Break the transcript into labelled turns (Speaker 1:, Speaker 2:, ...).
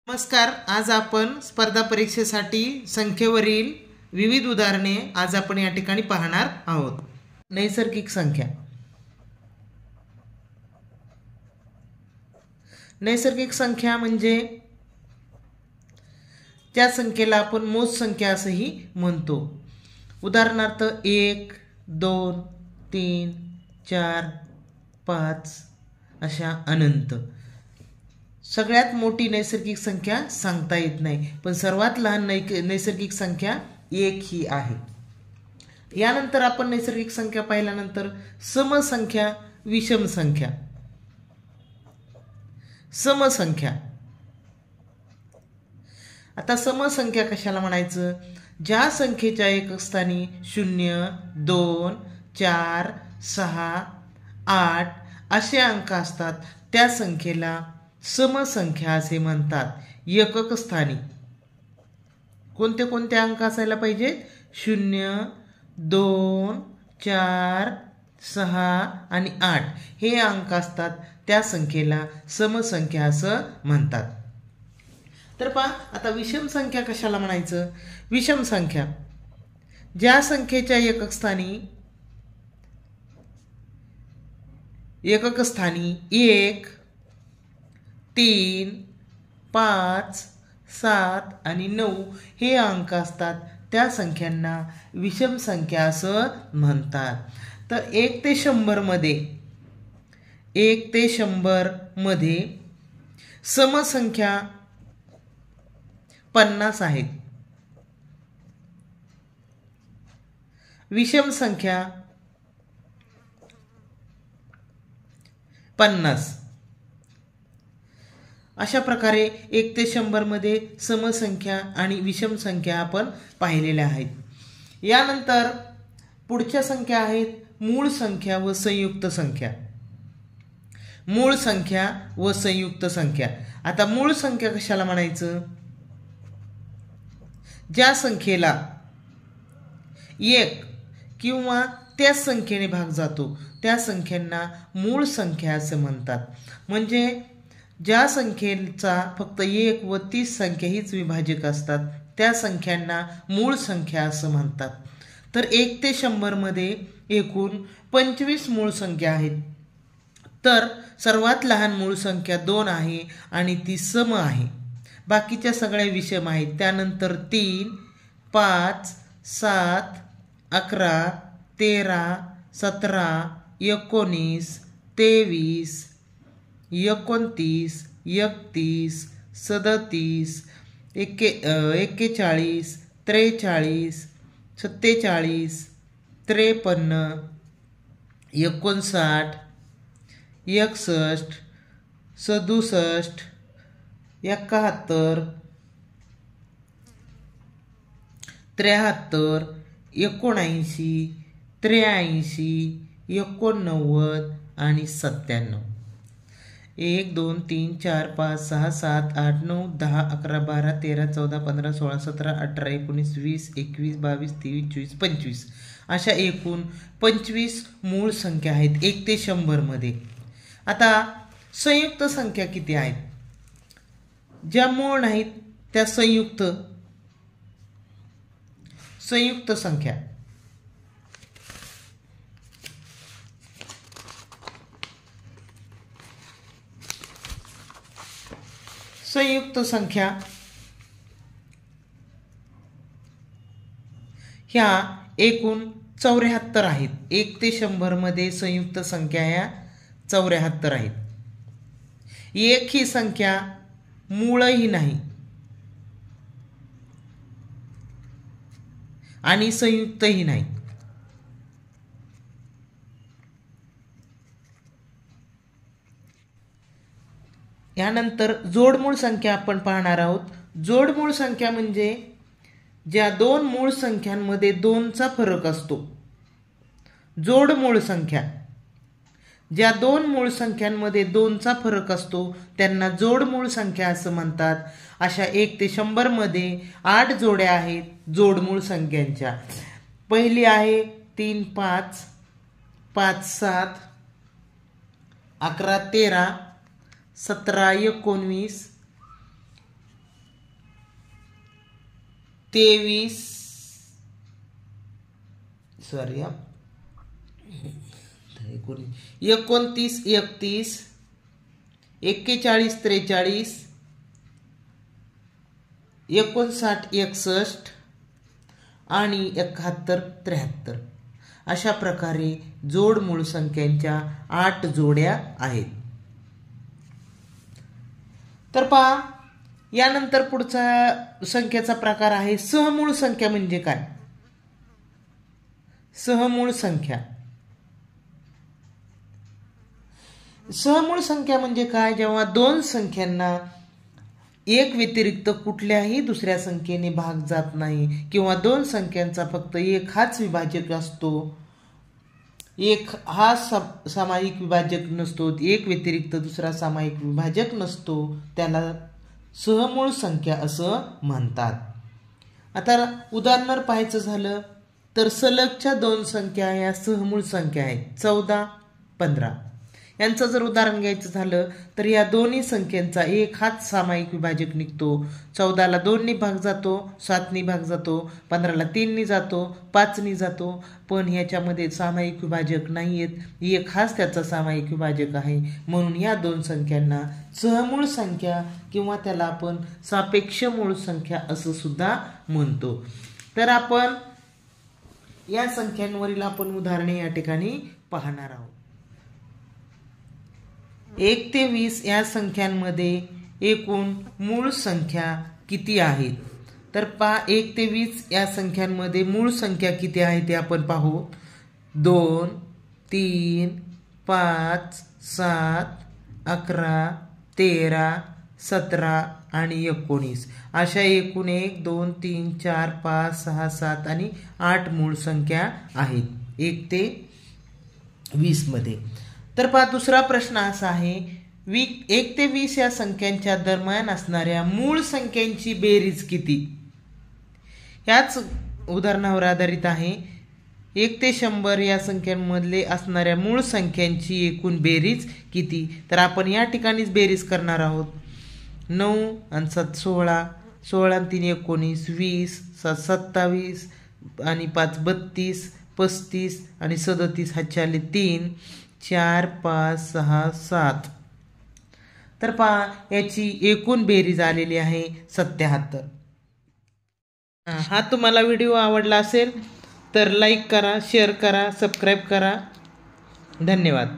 Speaker 1: नमस्कार. आज आपण स्पर्धा परीक्षेसाठी संख्येवरील विविध उदाहरणे आज आपण या ठिकाणी पाहणार आहोत. नैसर्गिक संख्या. नैसर्गिक संख्या म्हणजे त्या संख्येला आपण मोज संख्या असंही म्हणतो. उदाहरणार्थ 1, 2, 3, 4, 5 अशा अनंत. सगळ्यात मोठी नैसर्गिक संख्या सांगता येत नाही, पण सर्वात लहान नैसर्गिक संख्या 1 ही आहे. यानंतर आपण नैसर्गिक संख्या पाहिल्यानंतर समसंख्या, विषम संख्या. समसंख्या. आता समसंख्या कशाला म्हणायचं? ज्या संख्येच्या एकक स्थानी 0, 2, 4, 6, 8 असे अंक असतात त्या संख्येला समसंख्या असे म्हणतात. एकक स्थानी कोणते कोणते अंक असायला पाहिजेत? 0, 2, 4, 6 आणि 8 हे अंक असतात त्या संख्येला समसंख्या असं म्हणतात. तर पहा, आता विषम संख्या कशाला म्हणायचं? विषम संख्या ज्या संख्येच्या एकक स्थानी 1, 3, 5, 7 आणि 9 हे अंक असतात त्या संख्यांना विषम संख्या असं म्हणतात. तर 1 ते 100 मध्ये समसंख्या 50 आहेत. विषम संख्या 50. अशा प्रकारे 1 ते 100 मध्ये समसंख्या आणि विषम संख्या आपण पाहिलेल्या आहेत. यानंतर पुढच्या संख्या आहेत मूळ संख्या व संयुक्त संख्या. मूळ संख्या व संयुक्त संख्या. आता मूळ संख्या कशाला म्हणायचं? ज्या संख्येला 1 किंवा त्याच संख्येने भाग जातो त्या संख्यांना मूळ संख्या असे म्हणतात. म्हणजे ज्या संख्येचा फक्त 1 व 30 संख्या हीच विभाजक असतात त्या संख्यांना मूळ संख्या असं म्हणतात. तर 1 ते 100 मध्ये एकूण 25 मूळ संख्या आहेत. तर सर्वात लहान मूळ संख्या 2 आहे आणि ती सम आहे. बाकीच्या सगळ्या विषम आहेत. त्यानंतर 3, 5, 7, 11, 13, 17, 19, 23, 29, 31, 37, 41, 43, 47, 53, 59, 61, 67, 71, 73, 79, 83, 89 आणि 97. 1, 2, 3, 4, 5, 6, 7, 8, 9, 10, 11, 12, 13, 14, 15, 16, 17, 18, 19, 20, 21, 22, 23, 24, 25 अशा एकूण 25 मूळ संख्या आहेत 1 ते 100 मध्ये. आता संयुक्त संख्या किती आहेत? ज्या मूळ नाहीत त्या संयुक्त संख्या. संयुक्त संख्या ह्या एकूण 74 आहेत. 1 ते 100 मध्ये संयुक्त संख्या ह्या 74 आहेत. 1 ही संख्या मूळही नाही आणि संयुक्तही नाही. यानंतर जोडमूळ संख्या आपण पाहणार आहोत. जोडमूळ संख्या म्हणजे ज्या दोन मूळ संख्यांमध्ये 2चा फरक असतो. जोडमूळ संख्या ज्या दोन मूळ संख्यांमध्ये 2चा फरक असतो त्यांना जोडमूळ संख्या असं म्हणतात. अशा 1 ते 100 मध्ये 8 जोड्या आहेत जोडमूळ संख्यांच्या. पहिली आहे 3, 5, 5, 7, 11, 13, 17, 19, 23 सॉरी 29 31 41 43 59 61 आणि 71 73 अशा प्रकारे जोड मूळ संख्यांच्या 8 जोड्या आहेत. तर पहा, यानंतर पुढचा संख्येचा प्रकार आहे सहमूळ संख्या. म्हणजे काय? सहमूळ संख्या. सहमूळ संख्या म्हणजे काय? जेव्हा दोन संख्यांना एक व्यतिरिक्त कुठल्याही दुसऱ्या संख्येने भाग जात नाही किंवा दोन संख्यांचा फक्त एक हाच विभाजक असतो, एक हा सामायिक विभाजक नसतो, एक व्यतिरिक्त दुसरा सामायिक विभाजक नसतो, त्याला सहमूळ संख्या असं म्हणतात. आता उदाहरणार्थ पाहायचं झालं तर सलगच्या दोन संख्या या सहमूळ संख्या आहेत. 14 15 यांचं जर उदाहरण घ्यायचं झालं तर या दोन्ही संख्यांचा एक हाच सामायिक विभाजक निघतो. 14 ला 2 ने भाग जातो, 7 ने भाग जातो, 15 ला 3 ने जातो, 5 ने जातो. पण ह्याच्यामध्ये सामायिक विभाजक नाहीयेत, एक हाच त्याचा सामायिक विभाजक आहे. म्हणून या दोन संख्यांना सहमूळ संख्या किंवा त्याला आपण सापेक्ष मूळ संख्या असं सुद्धा म्हणतो. तर आपण या संख्यांवरील आपण उदाहरणे या ठिकाणी पाहणार आहोत. 1 ते 20 या संख्यांमध्ये एकूण मूळ संख्या किती आहेत? तर पहा, 1 ते 20 या संख्यांमध्ये मूळ संख्या किती आहे ते आपण पाहू. 2 3 5 7 11 13 17 आणि 19 अशा एकूण 1 2 3 4 5 6 7 आणि 8 मूळ संख्या आहेत 1 ते 20 मध्ये. तर पहा, दुसरा प्रश्न असा आहे, 1 ते 20 या संख्यांच्या दरम्यान असणाऱ्या मूळ संख्यांची बेरीज किती? याच उदाहरणावर आधारित आहे. 1 ते 100 या संख्यांमधले असणाऱ्या मूळ संख्यांची एकूण बेरीज किती? तर आपण या ठिकाणीच बेरीज करणार आहोत. 9 आणि 7 16, 16 आणि 3 19, 20 7 27 आणि 5 32, 35 आणि 37 हातचे 3 4 5 6 7. तर पहा, याची एकूण बेरीज आलेली आहे 77. हा तुम्हाला व्हिडिओ आवडला असेल तर लाईक करा, शेअर करा, सबस्क्राईब करा. धन्यवाद.